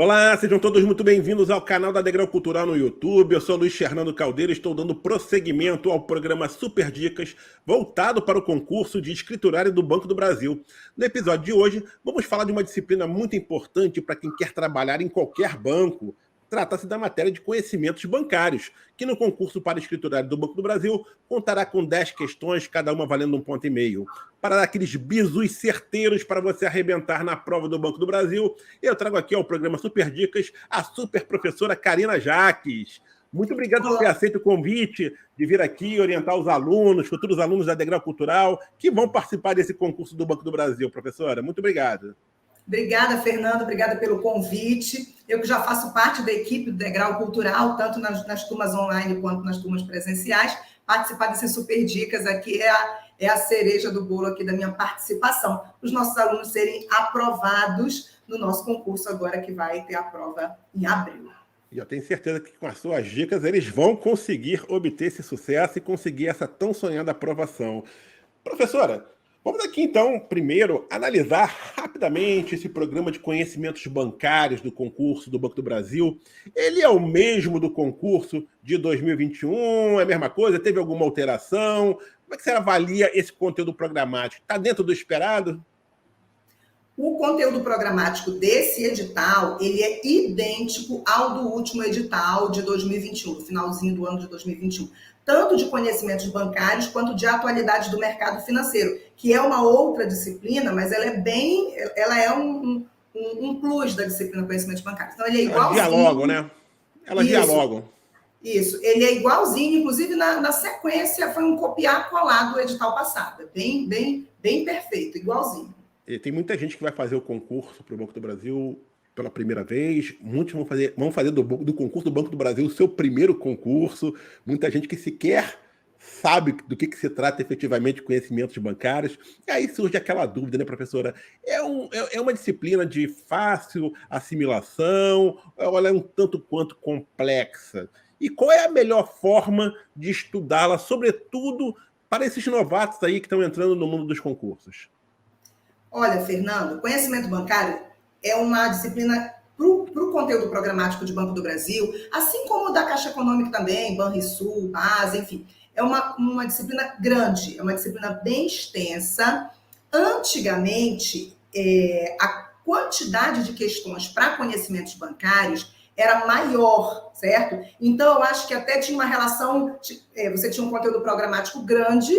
Olá, sejam todos muito bem-vindos ao canal da Degrau Cultural no YouTube. Eu sou Luiz Fernando Caldeira e estou dando prosseguimento ao programa Super Dicas, voltado para o concurso de escriturário do Banco do Brasil. No episódio de hoje, vamos falar de uma disciplina muito importante para quem quer trabalhar em qualquer banco. Trata-se da matéria de conhecimentos bancários, que no concurso para escriturário do Banco do Brasil contará com 10 questões, cada uma valendo 1,5 ponto. Para dar aqueles bisus certeiros para você arrebentar na prova do Banco do Brasil, eu trago aqui ao programa Super Dicas a super professora Karina Jaques. Muito obrigado por ter aceito o convite de vir aqui orientar os alunos, futuros alunos da Degrau Cultural, que vão participar desse concurso do Banco do Brasil, professora. Muito obrigado. Obrigada, Fernando, obrigada pelo convite. Eu que já faço parte da equipe do Degrau Cultural, tanto nas turmas online quanto nas turmas presenciais. Participar desses Super Dicas aqui é a cereja do bolo aqui da minha participação. Os nossos alunos serem aprovados no nosso concurso agora, que vai ter a prova em abril. E eu tenho certeza que com as suas dicas eles vão conseguir obter esse sucesso e conseguir essa tão sonhada aprovação. Professora, vamos aqui então, primeiro, analisar rapidamente esse programa de conhecimentos bancários do concurso do Banco do Brasil. Ele é o mesmo do concurso de 2021? É a mesma coisa? Teve alguma alteração? Como é que você avalia esse conteúdo programático? Está dentro do esperado? O conteúdo programático desse edital, ele é idêntico ao do último edital de 2021, do finalzinho do ano de 2021. Tanto de conhecimentos bancários quanto de atualidade do mercado financeiro, que é uma outra disciplina, mas ela é um plus da disciplina conhecimentos bancários. Então, ele é igualzinho. Elas dialogam, né? Elas dialogam. Isso, ele é igualzinho, inclusive na sequência foi um copiar-colar do edital passado. Bem perfeito, igualzinho. E tem muita gente que vai fazer o concurso para o Banco do Brasil pela primeira vez. Muitos vão fazer do concurso do Banco do Brasil o seu primeiro concurso. Muita gente que sequer sabe do que se trata efetivamente de conhecimentos bancários. E aí surge aquela dúvida, né, professora? É uma disciplina de fácil assimilação ou ela é um tanto quanto complexa? E qual é a melhor forma de estudá-la, sobretudo para esses novatos aí que estão entrando no mundo dos concursos? Olha, Fernando, conhecimento bancário é uma disciplina para o conteúdo programático de Banco do Brasil, assim como o da Caixa Econômica também, Banrisul, BAS, enfim. É uma disciplina grande, é uma disciplina bem extensa. Antigamente, a quantidade de questões para conhecimentos bancários era maior, certo? Então, eu acho que até tinha uma relação, você tinha um conteúdo programático grande,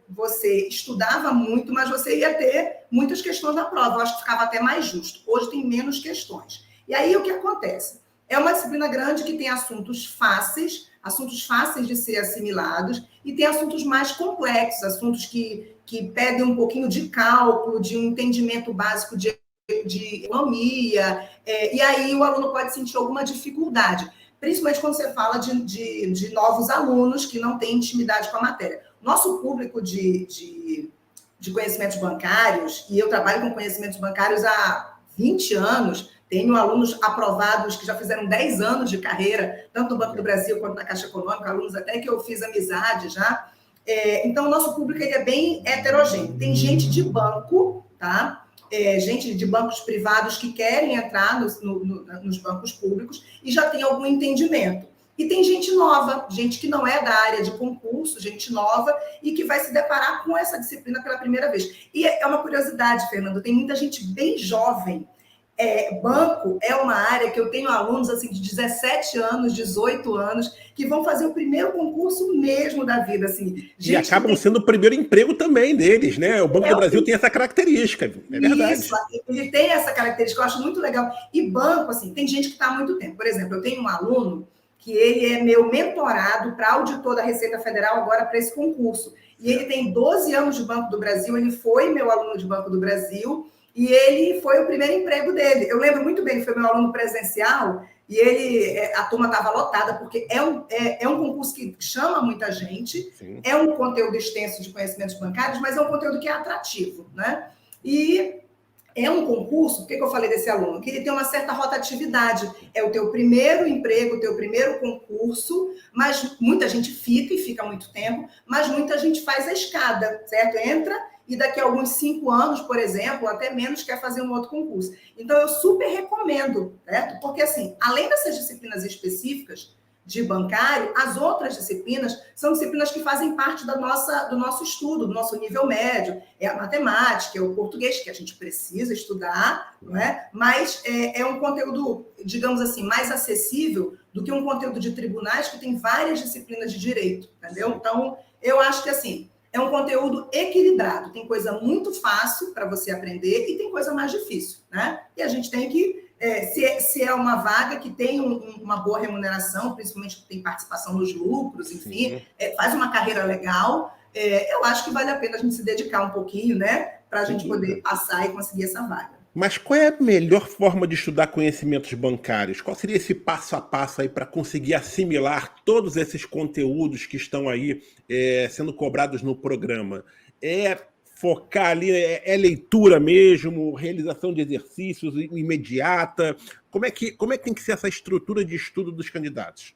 você estudava muito, mas você ia ter muitas questões na prova. Eu acho que ficava até mais justo. Hoje tem menos questões. E aí, o que acontece? É uma disciplina grande que tem assuntos fáceis de ser assimilados, e tem assuntos mais complexos, assuntos que pedem um pouquinho de cálculo, de um entendimento básico de economia, e aí o aluno pode sentir alguma dificuldade, principalmente quando você fala de novos alunos que não têm intimidade com a matéria. Nosso público de conhecimentos bancários, e eu trabalho com conhecimentos bancários há 20 anos, tenho alunos aprovados que já fizeram 10 anos de carreira, tanto no Banco do Brasil quanto na Caixa Econômica, alunos até que eu fiz amizade já. Então, o nosso público ele é bem heterogêneo. Tem gente de banco, tá? Gente de bancos privados que querem entrar nos bancos públicos e já tem algum entendimento. E tem gente nova, gente que não é da área de concurso, gente nova, e que vai se deparar com essa disciplina pela primeira vez. E é uma curiosidade, Fernando, tem muita gente bem jovem. Banco é uma área que eu tenho alunos assim, de 17 anos, 18 anos, que vão fazer o primeiro concurso mesmo da vida. Assim, e acabam sendo o primeiro emprego também deles, né? O Banco do Brasil tem essa característica, é verdade. Isso, ele tem essa característica, eu acho muito legal. E banco, assim, tem gente que está há muito tempo. Por exemplo, eu tenho um aluno que ele é meu mentorado para auditor da Receita Federal agora para esse concurso. E ele tem 12 anos de Banco do Brasil, ele foi meu aluno de Banco do Brasil, e ele foi o primeiro emprego dele. Eu lembro muito bem, ele foi meu aluno presencial, e a turma estava lotada, porque é um concurso que chama muita gente, sim. É um conteúdo extenso de conhecimentos bancários, mas é um conteúdo que é atrativo, né? E É um concurso, por que eu falei desse aluno? Que ele tem uma certa rotatividade. É o teu primeiro emprego, o teu primeiro concurso, mas muita gente fica e fica muito tempo, mas muita gente faz a escada, certo? Entra e daqui a alguns 5 anos, por exemplo, até menos, quer fazer um outro concurso. Então, eu super recomendo, certo? Porque, assim, além dessas disciplinas específicas de bancário, as outras disciplinas são disciplinas que fazem parte do nosso estudo, do nosso nível médio. É a matemática, é o português, que a gente precisa estudar, não é? Mas é um conteúdo, digamos assim, mais acessível do que um conteúdo de tribunais que tem várias disciplinas de direito, entendeu? Então, eu acho que, assim, é um conteúdo equilibrado. Tem coisa muito fácil para você aprender e tem coisa mais difícil, né? E a gente tem que se é uma vaga que tem uma boa remuneração, principalmente que tem participação nos lucros, enfim, faz uma carreira legal, eu acho que vale a pena a gente se dedicar um pouquinho, né, para a gente poder passar e conseguir essa vaga. Mas qual é a melhor forma de estudar conhecimentos bancários? Qual seria esse passo a passo aí para conseguir assimilar todos esses conteúdos que estão aí sendo cobrados no programa? É focar ali, é leitura mesmo, realização de exercícios imediata? Como é que tem que ser essa estrutura de estudo dos candidatos?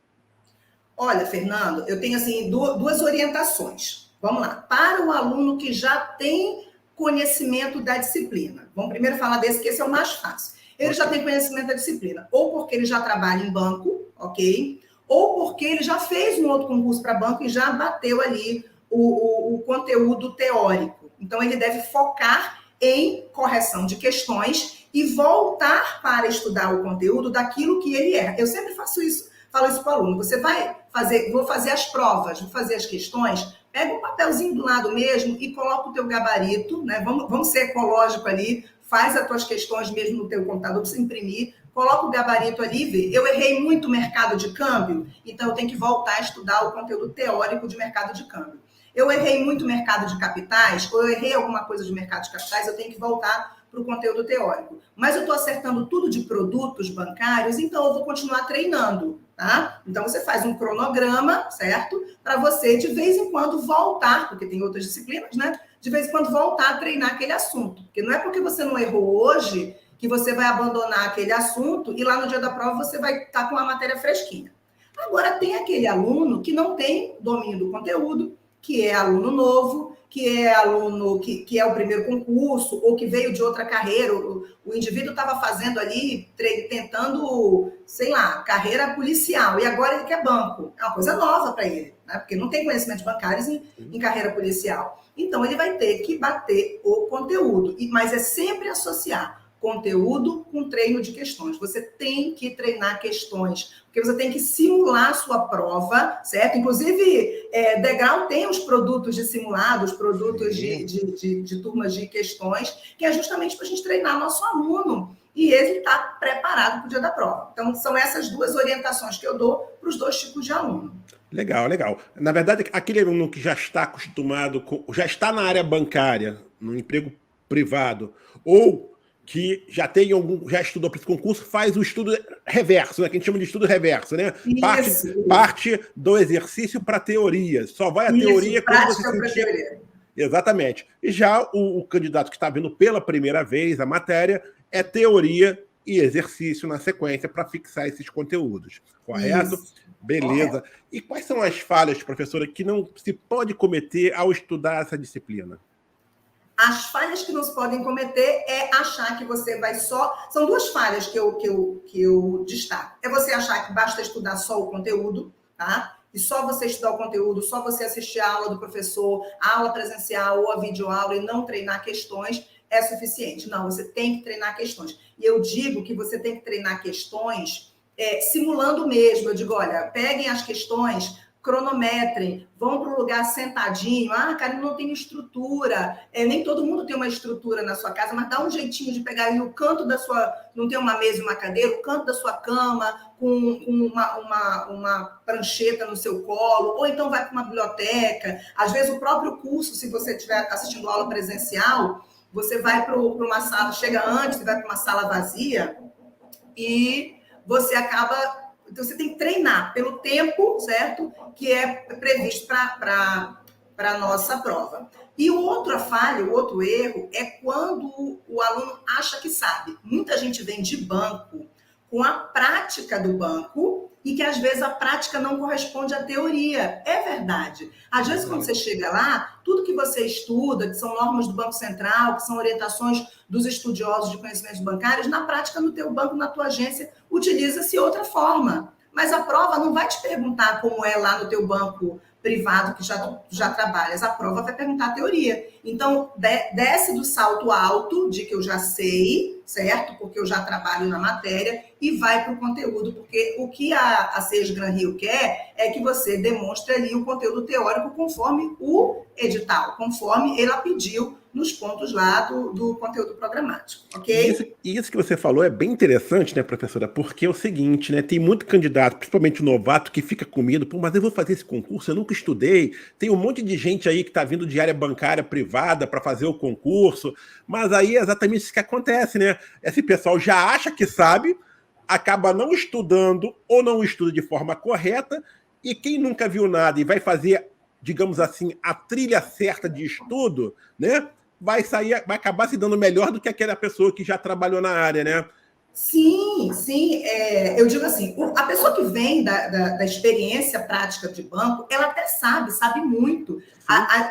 Olha, Fernando, eu tenho assim duas orientações. Vamos lá. Para o aluno que já tem conhecimento da disciplina. Vamos primeiro falar desse, que esse é o mais fácil. Ele já tem conhecimento da disciplina, ou porque ele já trabalha em banco, ok? Ou porque ele já fez um outro concurso para banco e já bateu ali o conteúdo teórico. Então, ele deve focar em correção de questões e voltar para estudar o conteúdo daquilo que ele é. Eu sempre faço isso, falo isso para o aluno. Você vai fazer, vou fazer as provas, vou fazer as questões, pega um papelzinho do lado mesmo e coloca o teu gabarito, né? Vamos ser ecológico ali, faz as tuas questões mesmo no teu computador, precisa imprimir, coloca o gabarito ali e vê. Eu errei muito mercado de câmbio, então eu tenho que voltar a estudar o conteúdo teórico de mercado de câmbio. Eu errei muito mercado de capitais, ou eu errei alguma coisa de mercado de capitais, eu tenho que voltar para o conteúdo teórico. Mas eu estou acertando tudo de produtos bancários, então eu vou continuar treinando, tá? Então você faz um cronograma, certo? Para você, de vez em quando, voltar, porque tem outras disciplinas, né? De vez em quando voltar a treinar aquele assunto. Porque não é porque você não errou hoje que você vai abandonar aquele assunto e lá no dia da prova você vai estar com a matéria fresquinha. Agora, tem aquele aluno que não tem domínio do conteúdo, que é aluno novo, que é aluno que é o primeiro concurso, ou que veio de outra carreira, o indivíduo estava fazendo ali, tentando, sei lá, carreira policial, e agora ele quer banco. É uma coisa nova para ele, né? Porque não tem conhecimentos bancários em carreira policial. Então, ele vai ter que bater o conteúdo, mas é sempre associar conteúdo com treino de questões. Você tem que treinar questões, porque você tem que simular a sua prova, certo? Inclusive, Degrau tem os produtos de simulados, produtos de turmas de questões, que é justamente para a gente treinar nosso aluno e ele está preparado para o dia da prova. Então, são essas duas orientações que eu dou para os dois tipos de aluno. Legal, legal. Na verdade, aquele aluno que já está acostumado, já está na área bancária, no emprego privado, ou que já estudou para esse concurso, faz o estudo reverso, né? Que a gente chama de estudo reverso, né? Parte do exercício para a teoria. Só vai a teoria quando você sentir. Exatamente. E já o candidato que está vendo pela primeira vez a matéria é teoria e exercício na sequência para fixar esses conteúdos. Correto? Isso. Beleza. Correto. E quais são as falhas, professora, que não se pode cometer ao estudar essa disciplina? As falhas que não se podem cometer é achar que você vai só... São duas falhas que eu destaco. É você achar que basta estudar só o conteúdo, tá? E só você estudar o conteúdo, só você assistir a aula do professor, a aula presencial ou a videoaula e não treinar questões é suficiente. Não, você tem que treinar questões. E eu digo que você tem que treinar questões simulando mesmo. Eu digo, olha, peguem as questões, cronometrem, vão para um lugar sentadinho. Ah, cara, eu não tenho estrutura. Nem todo mundo tem uma estrutura na sua casa, mas dá um jeitinho de pegar aí o canto da sua... Não tem uma mesa e uma cadeira, o canto da sua cama, com uma prancheta no seu colo, ou então vai para uma biblioteca. Às vezes, o próprio curso, se você estiver assistindo aula presencial, você vai para uma sala, chega antes, você vai para uma sala vazia e você acaba... Então, você tem que treinar pelo tempo, certo? Que é previsto para para a nossa prova. E o outro falha, o outro erro, é quando o aluno acha que sabe. Muita gente vem de banco com a prática do banco e que, às vezes, a prática não corresponde à teoria. É verdade. Às vezes, quando você chega lá, tudo que você estuda, que são normas do Banco Central, que são orientações dos estudiosos de conhecimentos bancários, na prática, no teu banco, na tua agência, utiliza-se outra forma. Mas a prova não vai te perguntar como é lá no teu banco privado que já trabalhas. A prova vai perguntar a teoria. Então, desce do salto alto de que eu já sei, certo? Porque eu já trabalho na matéria, e vai para o conteúdo, porque o que a SES Gran Rio quer é que você demonstre ali o conteúdo teórico conforme o edital, conforme ela pediu nos pontos lá do conteúdo programático, ok? Isso que você falou é bem interessante, né, professora? Porque é o seguinte, né? Tem muito candidato, principalmente novato, que fica com medo, pô, mas eu vou fazer esse concurso, eu nunca estudei. Tem um monte de gente aí que está vindo de área bancária privada para fazer o concurso, mas aí é exatamente isso que acontece, né? Esse pessoal já acha que sabe, acaba não estudando ou não estuda de forma correta, e quem nunca viu nada e vai fazer, digamos assim, a trilha certa de estudo, né? Vai acabar se dando melhor do que aquela pessoa que já trabalhou na área, né? Sim, sim. Eu digo assim, a pessoa que vem da experiência prática de banco, ela até sabe muito.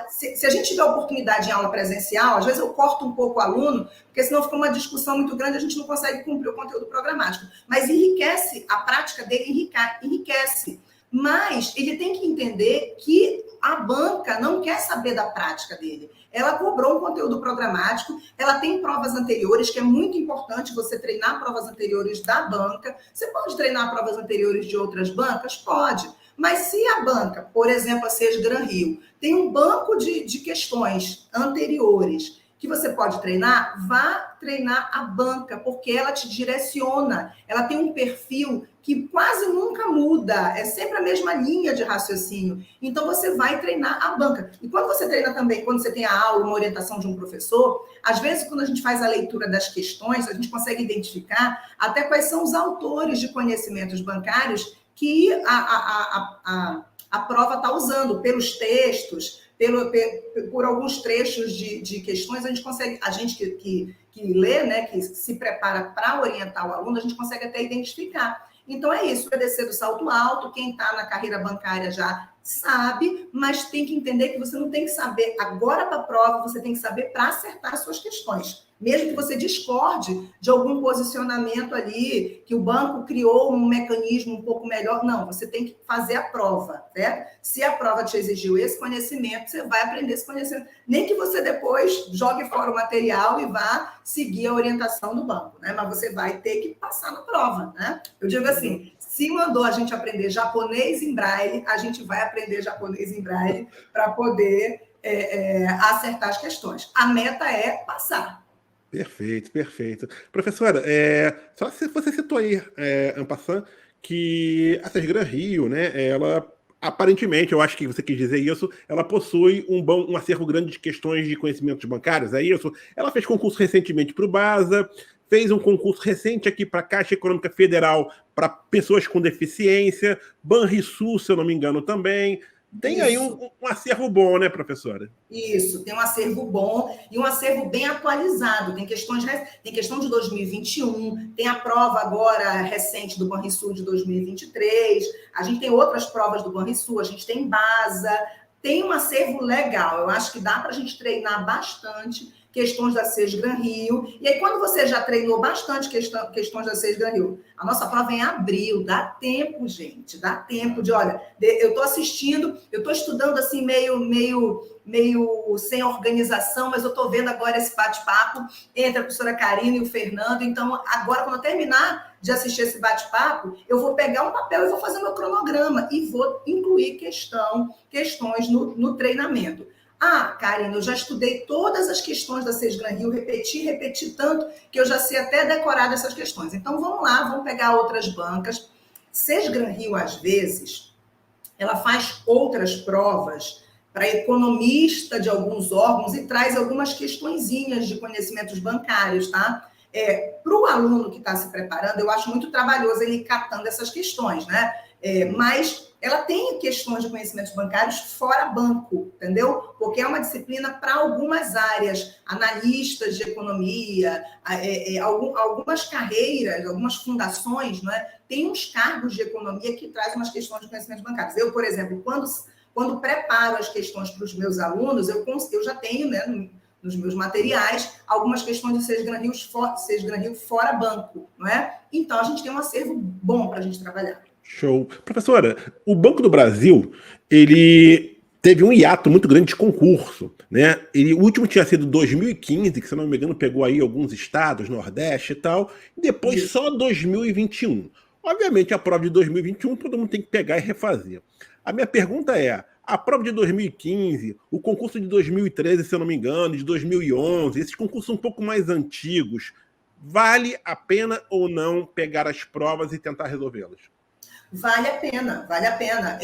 Se a gente tiver oportunidade em aula presencial, às vezes eu corto um pouco o aluno, porque senão fica uma discussão muito grande, a gente não consegue cumprir o conteúdo programático. Mas enriquece, a prática dele enriquece. Mas ele tem que entender que a banca não quer saber da prática dele. Ela cobrou um conteúdo programático, ela tem provas anteriores, que é muito importante você treinar provas anteriores da banca. Você pode treinar provas anteriores de outras bancas? Pode. Mas se a banca, por exemplo, a SES Gran Rio, tem um banco de questões anteriores que você pode treinar, vá treinar a banca, porque ela te direciona. Ela tem um perfil que quase nunca muda, é sempre a mesma linha de raciocínio. Então, você vai treinar a banca. E quando você treina também, quando você tem a aula, uma orientação de um professor, às vezes, quando a gente faz a leitura das questões, a gente consegue identificar até quais são os autores de conhecimentos bancários que a prova está usando, pelos textos, por alguns trechos de questões, a gente que lê, né, que se prepara para orientar o aluno, a gente consegue até identificar. Então, é isso, é descer do salto alto. Quem está na carreira bancária já sabe, mas tem que entender que você não tem que saber agora para a prova, você tem que saber para acertar as suas questões. Mesmo que você discorde de algum posicionamento ali, que o banco criou um mecanismo um pouco melhor, não, você tem que fazer a prova, né? Se a prova te exigiu esse conhecimento, você vai aprender esse conhecimento. Nem que você depois jogue fora o material e vá seguir a orientação do banco, né? Mas você vai ter que passar na prova, né? Eu digo assim, se mandou a gente aprender japonês em braille, a gente vai aprender japonês em braille para poder acertar as questões. A meta é passar. Perfeito, perfeito. Professora, só se você citou aí, en passant, que a SES Gran Rio, né, ela, aparentemente, eu acho que você quis dizer isso, ela possui um acervo grande de questões de conhecimentos bancários, é isso? Ela fez concurso recentemente para o BASA, fez um concurso recente aqui para a Caixa Econômica Federal para pessoas com deficiência, Banrisul, se eu não me engano, também. Tem aí um acervo bom, né, professora? Isso, tem um acervo bom e um acervo bem atualizado. Tem questão de 2021, tem a prova agora recente do Banrisul de 2023, a gente tem outras provas do Banrisul, a gente tem BASA, tem um acervo legal. Eu acho que dá para a gente treinar bastante questões da SES Gran Rio. E aí, quando você já treinou bastante questões da SES Gran Rio, a nossa prova é em abril. Dá tempo, gente. Dá tempo de, olha, eu estou assistindo, eu estou estudando assim, meio sem organização, mas eu estou vendo agora esse bate-papo entre a professora Karina e o Fernando. Então, agora, quando eu terminar de assistir esse bate-papo, eu vou pegar um papel e vou fazer meu cronograma e vou incluir questões no treinamento. Ah, Karina, eu já estudei todas as questões da SES Gran Rio, repeti tanto que eu já sei até decorar dessas questões. Então, vamos lá, vamos pegar outras bancas. SES Gran Rio, às vezes, ela faz outras provas para economista de alguns órgãos e traz algumas questõezinhas de conhecimentos bancários, tá? Para o aluno que está se preparando, eu acho muito trabalhoso ele ir catando essas questões, né? Mas ela tem questões de conhecimentos bancários fora banco, entendeu? Porque é uma disciplina para algumas áreas, analistas de economia, algumas carreiras, algumas fundações, não é? Tem uns cargos de economia que trazem umas questões de conhecimentos bancários. Eu, por exemplo, quando preparo as questões para os meus alunos, eu já tenho, né, nos meus materiais, algumas questões de Sesgran Rio fora banco, não é? Então, a gente tem um acervo bom para a gente trabalhar. Show. Professora, o Banco do Brasil, ele teve um hiato muito grande de concurso, né? O último tinha sido 2015, que, se não me engano, pegou aí alguns estados, Nordeste e tal, e depois Isso. só 2021. Obviamente, a prova de 2021 todo mundo tem que pegar e refazer. A minha pergunta é, a prova de 2015, o concurso de 2013, se eu não me engano, de 2011, esses concursos um pouco mais antigos, vale a pena ou não pegar as provas e tentar resolvê-las? Vale a pena, vale a pena.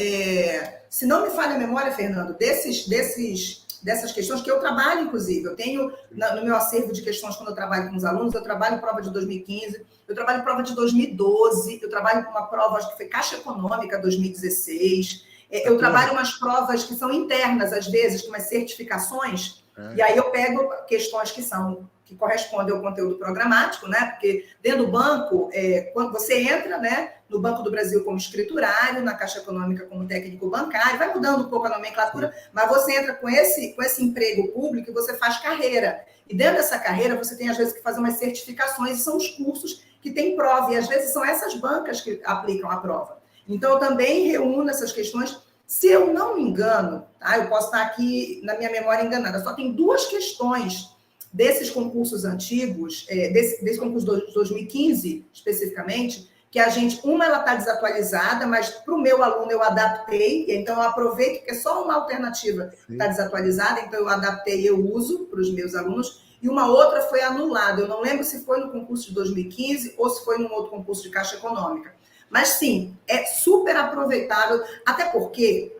Se não me falha a memória, Fernando, dessas questões que eu trabalho, inclusive, eu tenho no meu acervo de questões quando eu trabalho com os alunos, eu trabalho prova de 2015, eu trabalho prova de 2012, eu trabalho com uma prova, acho que foi Caixa Econômica 2016, eu trabalho umas provas que são internas, às vezes, umas certificações, e aí eu pego questões que correspondem ao conteúdo programático, né? Porque dentro do banco, quando você entra, né, no Banco do Brasil como escriturário, na Caixa Econômica como técnico bancário, vai mudando um pouco a nomenclatura, mas você entra com esse emprego público e você faz carreira. E dentro dessa carreira, você tem, às vezes, que fazer umas certificações, e são os cursos que têm prova, e às vezes são essas bancas que aplicam a prova. Então, eu também reúno essas questões. Se eu não me engano, tá? Eu posso estar aqui na minha memória enganada, só tem 2 questões desses concursos antigos, desse concurso de 2015, especificamente, que uma ela está desatualizada, mas para o meu aluno eu adaptei, então eu aproveito que é só uma alternativa que está desatualizada, então eu adaptei e eu uso para os meus alunos, e uma outra foi anulada. Eu não lembro se foi no concurso de 2015 ou se foi num outro concurso de Caixa Econômica. Mas sim, é super aproveitável, até porque,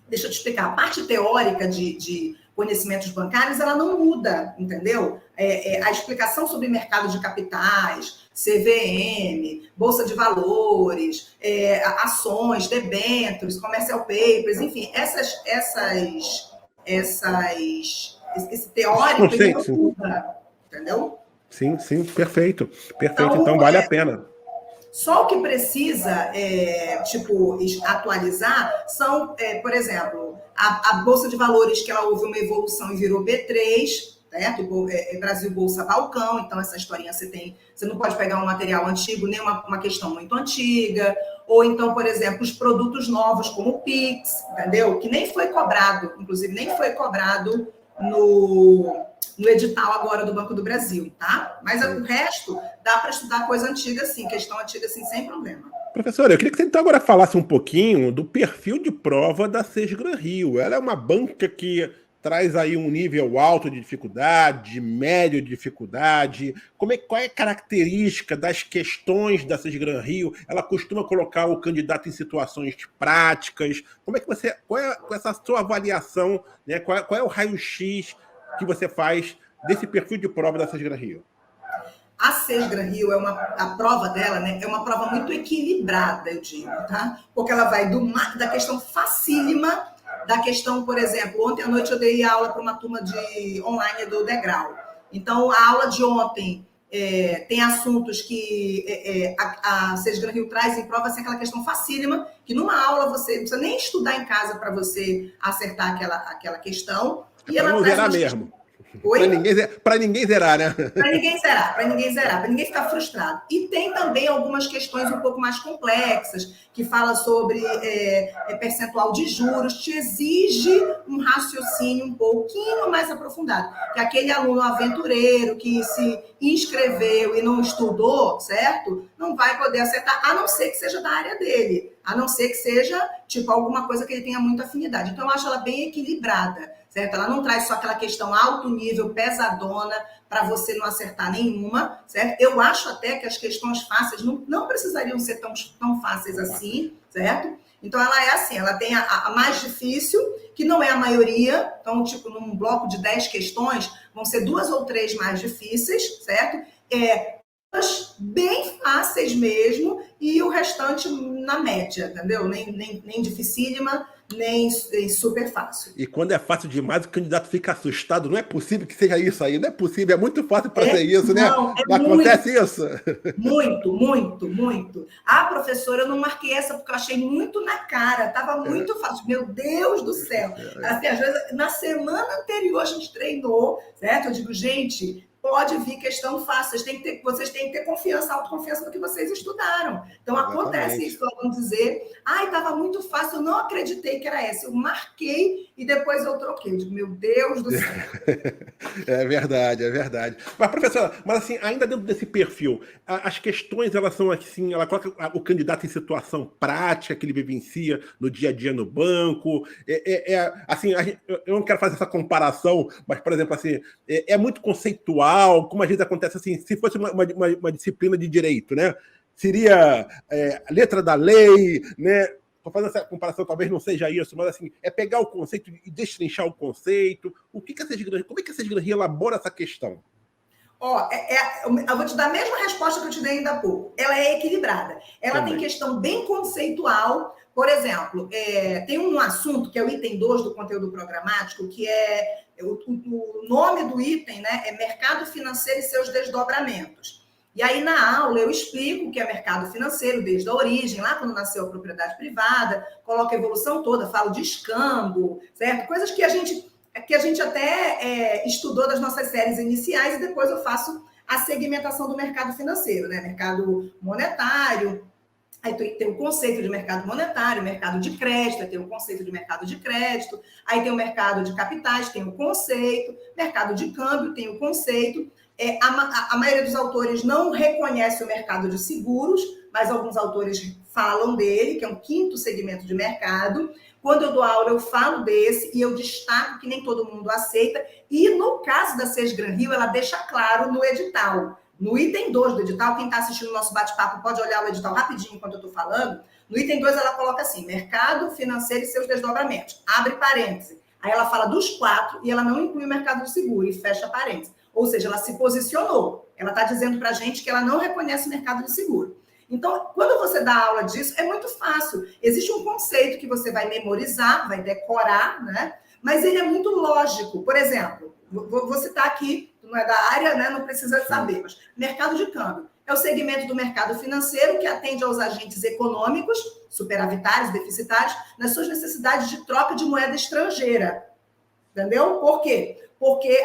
deixa eu te explicar, a parte teórica de conhecimentos bancários, ela não muda, entendeu? A explicação sobre mercado de capitais, CVM, Bolsa de Valores, ações, debêntures, commercial papers, enfim, esse teórico ele não muda, entendeu? Sim, perfeito. Então vale a pena. Só o que precisa, atualizar são, por exemplo, a Bolsa de Valores, que ela houve uma evolução e virou B3, certo? Brasil Bolsa Balcão, então essa historinha você não pode pegar um material antigo, nem uma questão muito antiga, ou então, por exemplo, os produtos novos como o Pix, entendeu? Que nem foi cobrado, inclusive nem foi cobrado no edital agora do Banco do Brasil, tá? Mas o resto dá para estudar coisa antiga, sim, questão antiga, assim, sem problema. Professora, eu queria que você então agora falasse um pouquinho do perfil de prova da Sesgran Rio. Ela é uma banca que traz aí um nível alto de dificuldade, médio de dificuldade. Qual é a característica das questões da Sesgran Rio? Ela costuma colocar o candidato em situações práticas. Qual é essa sua avaliação, né? Qual é o raio-x que você faz desse perfil de prova da Sesgran Rio? A Sesgran Rio, a prova dela, né, é uma prova muito equilibrada, eu digo, tá? Porque ela vai da questão facílima, da questão, por exemplo, ontem à noite eu dei aula para uma turma online do Degrau. Então, a aula de ontem tem assuntos que a Sesgran Rio traz em prova, assim, aquela questão facílima, que numa aula você não precisa nem estudar em casa para você acertar aquela questão. E ela não zerar mesmo. Para ninguém zerar, né? Para ninguém zerar, para ninguém ficar frustrado. E tem também algumas questões um pouco mais complexas, que fala sobre percentual de juros, te exige um raciocínio um pouquinho mais aprofundado. Que aquele aluno aventureiro que se inscreveu e não estudou, certo? Não vai poder acertar, a não ser que seja da área dele, a não ser que seja, alguma coisa que ele tenha muita afinidade. Então, eu acho ela bem equilibrada. Certo? Ela não traz só aquela questão alto nível, pesadona, para você não acertar nenhuma, certo? Eu acho até que as questões fáceis não precisariam ser tão fáceis assim, certo? Então, ela é assim, ela tem a mais difícil, que não é a maioria, então, num bloco de 10 questões, vão ser 2 ou 3 mais difíceis, certo? bem fáceis mesmo, e o restante na média, entendeu? Nem dificílima, nem super fácil. E quando é fácil demais, o candidato fica assustado. Não é possível que seja isso aí, não é possível, é muito fácil para ser isso, né? Não, Não acontece isso? Muito. A professora, eu não marquei essa porque eu achei muito na cara, estava muito fácil. Meu Deus do céu. Assim, às vezes, na semana anterior a gente treinou, certo? Eu digo, gente, pode vir questão fácil, vocês têm que ter confiança, autoconfiança no que vocês estudaram. Então, acontece isso, vamos dizer, estava muito fácil, eu não acreditei que era essa. Eu marquei e depois eu troquei. Eu digo, meu Deus do céu. É verdade, é verdade. Mas, professora, assim, ainda dentro desse perfil, as questões, elas são assim, ela coloca o candidato em situação prática, que ele vivencia no dia a dia no banco. Assim, eu não quero fazer essa comparação, mas, por exemplo, assim, é muito conceitual, como às vezes acontece assim, se fosse uma disciplina de direito, né? Seria a letra da lei, né? Estou fazendo essa comparação, talvez não seja isso, mas assim, é pegar o conceito e destrinchar o conceito. Como é que a Sesgranria elabora essa questão? Eu vou te dar a mesma resposta que eu te dei ainda há pouco. Ela é equilibrada. Ela tem questão bem conceitual. Por exemplo, tem um assunto que é o item 2 do conteúdo programático, que é o nome do item, né? É mercado financeiro e seus desdobramentos. E aí, na aula, eu explico o que é mercado financeiro, desde a origem, lá quando nasceu a propriedade privada, coloco a evolução toda, falo de escambo, certo? Coisas que a gente até estudou das nossas séries iniciais, e depois eu faço a segmentação do mercado financeiro, né? Mercado monetário, aí tem o conceito de mercado monetário, mercado de crédito, aí tem o conceito de mercado de crédito, aí tem o mercado de capitais, tem o conceito, mercado de câmbio, tem o conceito. A maioria dos autores não reconhece o mercado de seguros, mas alguns autores falam dele, que é um quinto segmento de mercado. Quando eu dou aula, eu falo desse e eu destaco que nem todo mundo aceita. E no caso da Sesgranrio, ela deixa claro no edital. No item 2 do edital, quem está assistindo o nosso bate-papo pode olhar o edital rapidinho enquanto eu estou falando. No item 2, ela coloca assim, mercado financeiro e seus desdobramentos. Abre parêntese. Aí ela fala dos 4 e ela não inclui o mercado de seguro e fecha parêntese. Ou seja, ela se posicionou. Ela está dizendo para a gente que ela não reconhece o mercado de seguro. Então, quando você dá aula disso, é muito fácil. Existe um conceito que você vai memorizar, vai decorar, né? Mas ele é muito lógico. Por exemplo, vou citar aqui, não é da área, né? Não precisa saber, mas mercado de câmbio. É o segmento do mercado financeiro que atende aos agentes econômicos, superavitários, deficitários, nas suas necessidades de troca de moeda estrangeira. Entendeu? Por quê? Porque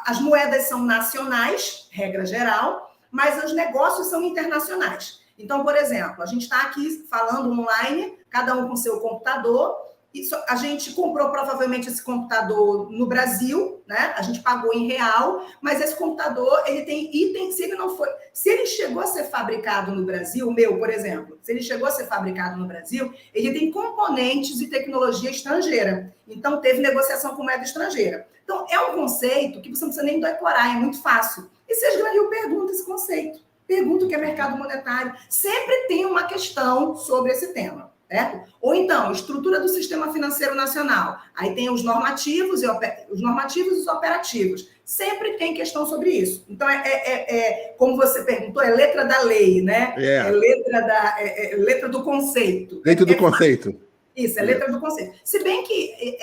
as moedas são nacionais, regra geral, mas os negócios são internacionais. Então, por exemplo, a gente está aqui falando online, cada um com seu computador. A gente comprou provavelmente esse computador no Brasil, né? A gente pagou em real, mas esse computador, ele tem itens, se ele chegou a ser fabricado no Brasil, o meu, por exemplo, se ele chegou a ser fabricado no Brasil, ele tem componentes e tecnologia estrangeira. Então, teve negociação com moeda estrangeira. Então, é um conceito que você não precisa nem decorar, é muito fácil. E Sesgranrio pergunta esse conceito, pergunta o que é mercado monetário. Sempre tem uma questão sobre esse tema. Certo? Ou então, estrutura do sistema financeiro nacional. Aí tem os normativos e os operativos. Sempre tem questão sobre isso. Então, como você perguntou, é letra da lei, né? É letra do conceito. Letra do conceito. Isso, é letra do conceito. Se bem que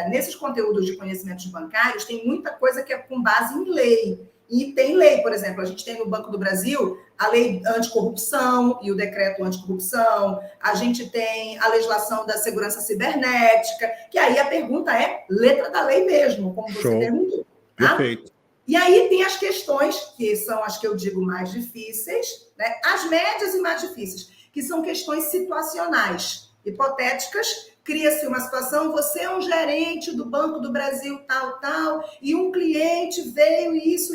nesses conteúdos de conhecimentos bancários tem muita coisa que é com base em lei. E tem lei, por exemplo, a gente tem no Banco do Brasil a lei anticorrupção e o decreto anticorrupção, a gente tem a legislação da segurança cibernética, que aí a pergunta é letra da lei mesmo, como você perguntou. Tá? Perfeito. E aí tem as questões, que são as que eu digo mais difíceis, né? As médias e mais difíceis, que são questões situacionais, hipotéticas. Cria-se uma situação, você é um gerente do Banco do Brasil, tal, e um cliente veio isso.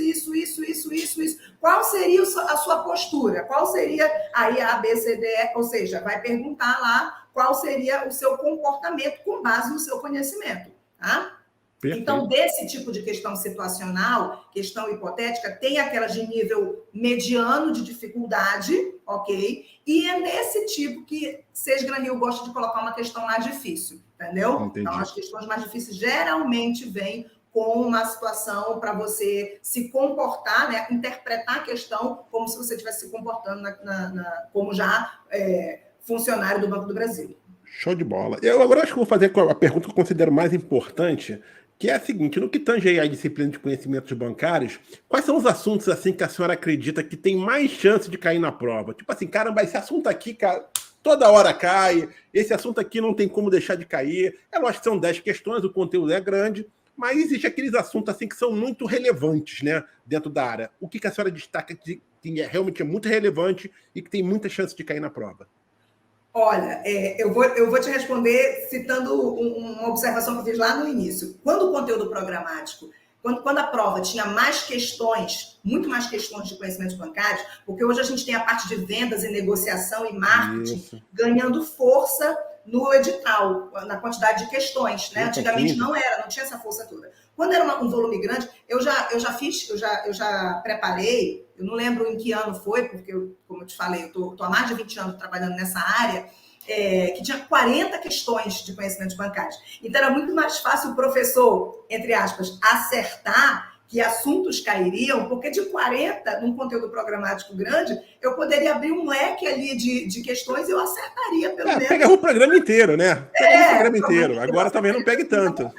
Qual seria a sua postura? Qual seria aí a B, C, D, E? Ou seja, vai perguntar lá qual seria o seu comportamento com base no seu conhecimento, tá? Perfeito. Então, desse tipo de questão situacional, questão hipotética, tem aquelas de nível mediano de dificuldade, ok? E é nesse tipo que Sesgranrio gosta de colocar uma questão mais difícil, entendeu? Entendi. Então, as questões mais difíceis geralmente vêm com uma situação para você se comportar, né, interpretar a questão como se você estivesse se comportando como já funcionário do Banco do Brasil. Show de bola. Eu agora acho que vou fazer a pergunta que eu considero mais importante, que é a seguinte: no que tange aí a disciplina de conhecimentos bancários, quais são os assuntos assim que a senhora acredita que tem mais chance de cair na prova? Tipo assim, caramba, esse assunto aqui, cara, toda hora cai, esse assunto aqui não tem como deixar de cair. É lógico que são 10 questões, o conteúdo é grande, mas existe aqueles assuntos assim que são muito relevantes, né, dentro da área. O que a senhora destaca que realmente é muito relevante e que tem muita chance de cair na prova? Olha, eu vou te responder citando uma observação que eu fiz lá no início. Quando o conteúdo programático, quando a prova tinha mais questões, muito mais questões de conhecimentos bancários, porque hoje a gente tem a parte de vendas e negociação e marketing Isso. ganhando força no edital, na quantidade de questões, né? Antigamente 15. não tinha essa força toda. Quando era um volume grande, eu já preparei, eu não lembro em que ano foi, porque, como eu te falei, eu tô há mais de 20 anos trabalhando nessa área, que tinha 40 questões de conhecimentos bancários. Então, era muito mais fácil o professor, entre aspas, acertar que assuntos cairiam, porque de 40, num conteúdo programático grande, eu poderia abrir um leque ali de questões e eu acertaria, pelo menos. Pegava o programa inteiro, né? Pegava o programa inteiro. Agora talvez não pegue tanto.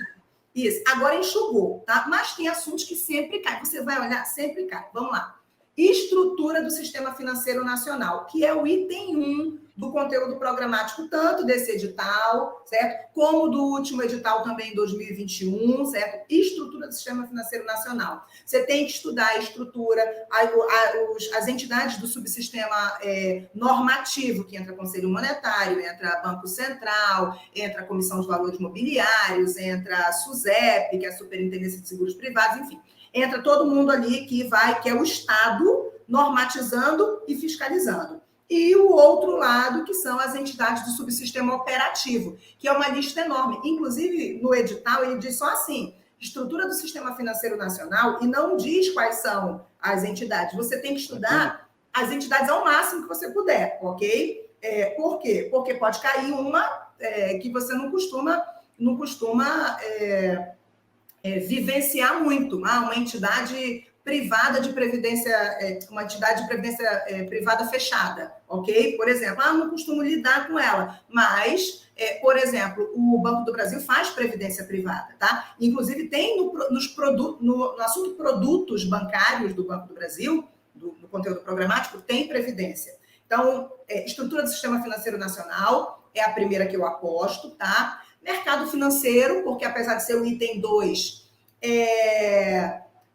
Isso, agora enxugou, tá? Mas tem assuntos que sempre caem. Você vai olhar, sempre cai. Vamos lá. Estrutura do Sistema Financeiro Nacional, que é o item 1 do conteúdo programático, tanto desse edital, certo? Como do último edital também em 2021, certo? Estrutura do Sistema Financeiro Nacional. Você tem que estudar a estrutura, as entidades do subsistema normativo, que entra Conselho Monetário, entra Banco Central, entra a Comissão de Valores Mobiliários, entra a SUSEP, que é a Superintendência de Seguros Privados, enfim. Entra todo mundo ali que é o Estado normatizando e fiscalizando. E o outro lado, que são as entidades do subsistema operativo, que é uma lista enorme. Inclusive, no edital, ele diz só assim, estrutura do Sistema Financeiro Nacional, e não diz quais são as entidades. Você tem que estudar as entidades ao máximo que você puder, ok? Por quê? Porque pode cair uma que você não costuma vivenciar muito. Uma entidade privada de previdência, uma entidade de previdência privada fechada, ok? Por exemplo, não costumo lidar com ela, mas, por exemplo, o Banco do Brasil faz previdência privada, tá? Inclusive, tem no assunto produtos bancários do Banco do Brasil, do conteúdo programático, tem previdência. Então, estrutura do Sistema Financeiro Nacional é a primeira que eu aposto, tá? Mercado financeiro, porque apesar de ser o item 2,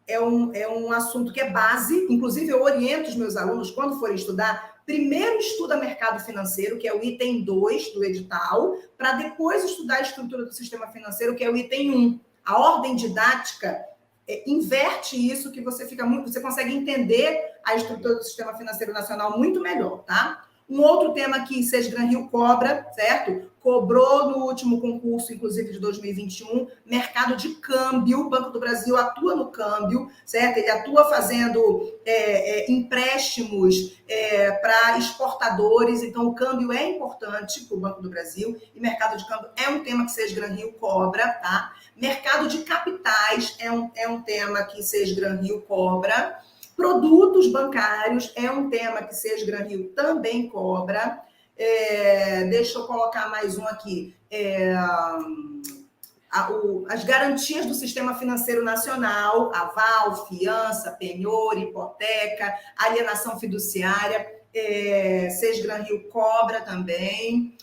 é um assunto que é base. Inclusive, eu oriento os meus alunos, quando forem estudar, primeiro estuda mercado financeiro, que é o item 2 do edital, para depois estudar a estrutura do sistema financeiro, que é o item 1. A ordem didática inverte isso, que você consegue entender a estrutura do sistema financeiro nacional muito melhor, tá? Um outro tema que Sesgran Rio cobra, certo? Cobrou no último concurso, inclusive de 2021, mercado de câmbio. O Banco do Brasil atua no câmbio, certo? Ele atua fazendo empréstimos para exportadores, então o câmbio é importante para o Banco do Brasil, e mercado de câmbio é um tema que Sesgran Rio cobra, tá? Mercado de capitais é um tema que Sesgran Rio cobra. Produtos bancários é um tema que Sesgran Rio também cobra. Deixa eu colocar mais um aqui. As garantias do Sistema Financeiro Nacional, aval, fiança, penhor, hipoteca, alienação fiduciária, Sesgran Rio cobra também.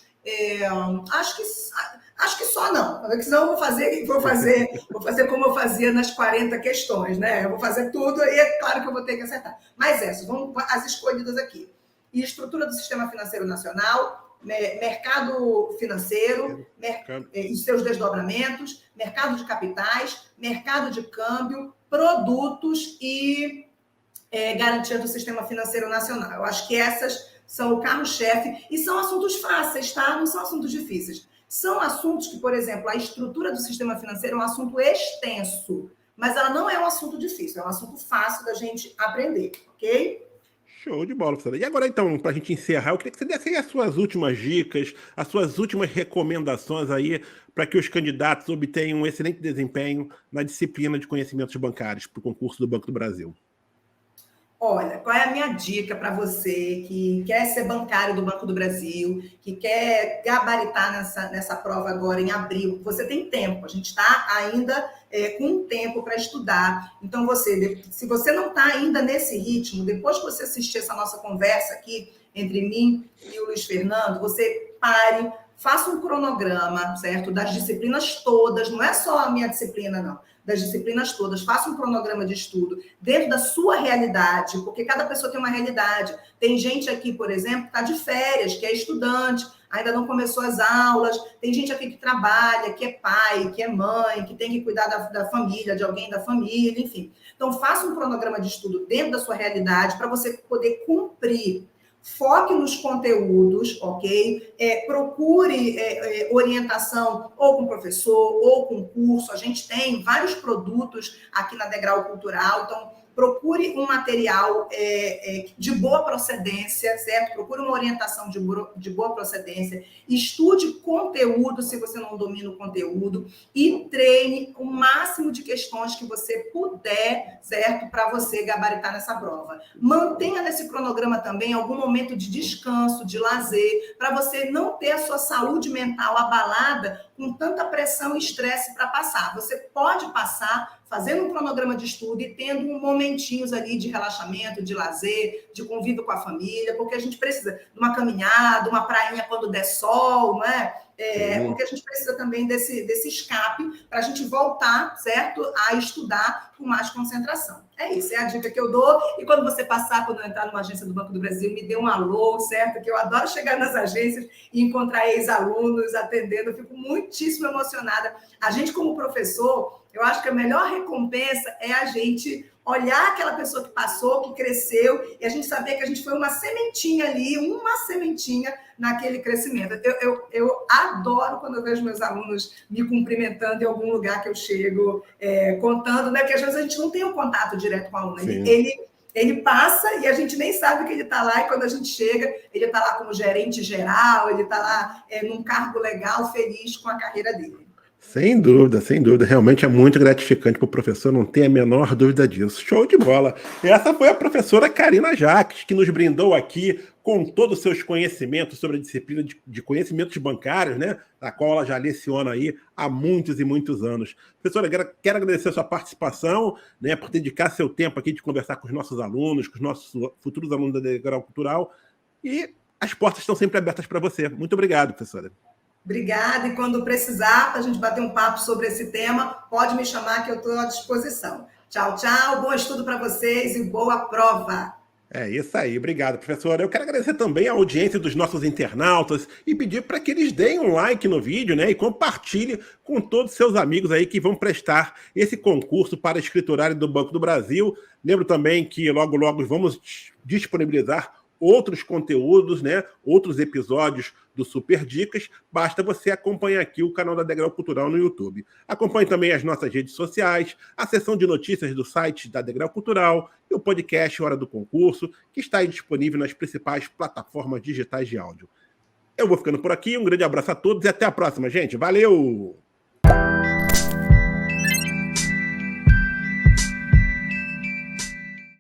Acho que só não, porque senão eu vou fazer como eu fazia nas 40 questões, né? Eu vou fazer tudo e é claro que eu vou ter que acertar. Mas vamos as escolhidas aqui. E estrutura do Sistema Financeiro Nacional, mercado financeiro, e seus desdobramentos, mercado de capitais, mercado de câmbio, produtos e garantia do Sistema Financeiro Nacional. Eu acho que essas são o carro-chefe e são assuntos fáceis, tá? Não são assuntos difíceis. São assuntos que, por exemplo, a estrutura do sistema financeiro é um assunto extenso, mas ela não é um assunto difícil, é um assunto fácil da gente aprender, ok? Show de bola, professora. E agora, então, para a gente encerrar, eu queria que você desse aí as suas últimas dicas, as suas últimas recomendações aí para que os candidatos obtenham um excelente desempenho na disciplina de conhecimentos bancários para o concurso do Banco do Brasil. Olha, qual é a minha dica para você que quer ser bancário do Banco do Brasil, que quer gabaritar nessa prova agora em abril? Você tem tempo, a gente está ainda com tempo para estudar. Então, se você não está ainda nesse ritmo, depois que você assistir essa nossa conversa aqui entre mim e o Luiz Fernando, você pare, faça um cronograma, certo? Das disciplinas todas, não é só a minha disciplina, não. Das disciplinas todas, faça um cronograma de estudo dentro da sua realidade, porque cada pessoa tem uma realidade. Tem gente aqui, por exemplo, que está de férias, que é estudante, ainda não começou as aulas, tem gente aqui que trabalha, que é pai, que é mãe, que tem que cuidar da família, de alguém da família, enfim. Então, faça um cronograma de estudo dentro da sua realidade para você poder cumprir. Foque nos conteúdos, ok? Procure orientação ou com professor ou com curso. A gente tem vários produtos aqui na Degrau Cultural, então procure um material de boa procedência, certo? Procure uma orientação de boa procedência, estude conteúdo, se você não domina o conteúdo, e treine o máximo de questões que você puder, certo? Para você gabaritar nessa prova. Mantenha nesse cronograma também algum momento de descanso, de lazer, para você não ter a sua saúde mental abalada com tanta pressão e estresse para passar. Você pode passar fazendo um cronograma de estudo e tendo momentinhos ali de relaxamento, de lazer, de convívio com a família, porque a gente precisa de uma caminhada, uma prainha quando der sol, não é? Porque a gente precisa também desse escape para a gente voltar, certo? A estudar com mais concentração. É isso, é a dica que eu dou. E quando você passar, quando eu entrar numa agência do Banco do Brasil, me dê um alô, certo? Que eu adoro chegar nas agências e encontrar ex-alunos atendendo. Eu fico muitíssimo emocionada. A gente, como professor, eu acho que a melhor recompensa é a gente olhar aquela pessoa que passou, que cresceu, e a gente saber que a gente foi uma sementinha ali, uma sementinha naquele crescimento. Eu adoro quando eu vejo meus alunos me cumprimentando em algum lugar que eu chego, contando, né? Porque às vezes a gente não tem um contato direto com o aluno. Ele passa e a gente nem sabe que ele está lá, e quando a gente chega, ele está lá como gerente geral, ele está lá num cargo legal, feliz com a carreira dele. Sem dúvida, sem dúvida. Realmente é muito gratificante para o professor, não tem a menor dúvida disso. Show de bola! Essa foi a professora Karina Jacques, que nos brindou aqui com todos os seus conhecimentos sobre a disciplina de conhecimentos bancários, né? Da qual ela já leciona aí há muitos e muitos anos. Professora, quero agradecer a sua participação, né, por dedicar seu tempo aqui de conversar com os nossos alunos, com os nossos futuros alunos da Degrau Cultural. E as portas estão sempre abertas para você. Muito obrigado, professora. Obrigada, e quando precisar, para a gente bater um papo sobre esse tema, pode me chamar que eu estou à disposição. Tchau, tchau, bom estudo para vocês e boa prova! É isso aí, obrigado, professora. Eu quero agradecer também a audiência dos nossos internautas e pedir para que eles deem um like no vídeo, né, e compartilhem com todos os seus amigos aí que vão prestar esse concurso para escriturário do Banco do Brasil. Lembro também que logo, logo vamos disponibilizar outros conteúdos, né, outros episódios do Super Dicas. Basta você acompanhar aqui o canal da Degrau Cultural no YouTube. Acompanhe também as nossas redes sociais, a seção de notícias do site da Degrau Cultural e o podcast Hora do Concurso, que está aí disponível nas principais plataformas digitais de áudio. Eu vou ficando por aqui, um grande abraço a todos e até a próxima, gente. Valeu!